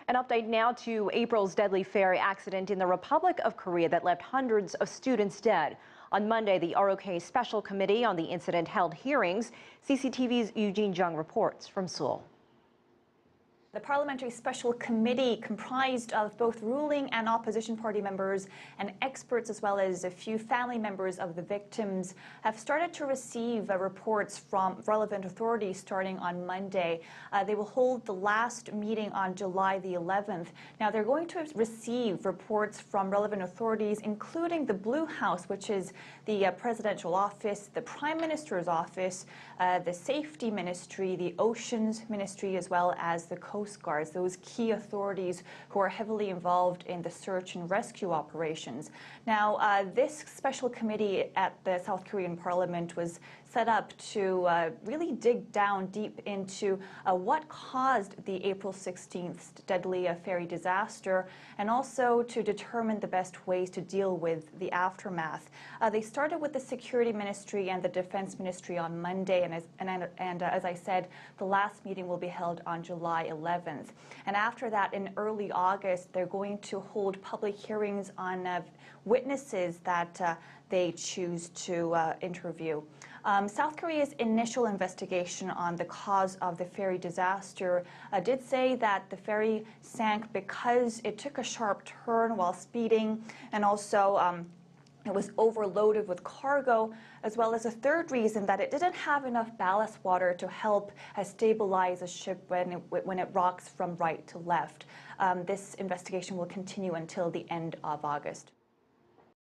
An update now to April's deadly ferry accident in the Republic of Korea that left hundreds of students dead. On Monday, the ROK Special Committee on the incident held hearings. CCTV's Jung reports from Seoul. The Parliamentary Special Committee, comprised of both ruling and opposition party members and experts, as well as a few family members of the victims, have started to receive reports from relevant authorities starting on Monday. They will hold the last meeting on July the 11th. Now, they're going to receive reports from relevant authorities, including the Blue House, which is the presidential office, the Prime Minister's office, the Safety Ministry, the Oceans Ministry, as well as the Coast Guards, those key authorities who are heavily involved in the search and rescue operations. Now, this special committee at the South Korean Parliament was set up to really dig down deep into what caused the April 16th deadly ferry disaster, and also to determine the best ways to deal with the aftermath. They started with the Security Ministry and the Defense Ministry on Monday, and as I said, the last meeting will be held on July 11th. And after that, in early August, they're going to hold public hearings on witnesses that they choose to interview. South Korea's initial investigation on the cause of the ferry disaster did say that the ferry sank because it took a sharp turn while speeding, and also it was overloaded with cargo, as well as a third reason that it didn't have enough ballast water to help stabilize a ship when it rocks from right to left. This investigation will continue until the end of August.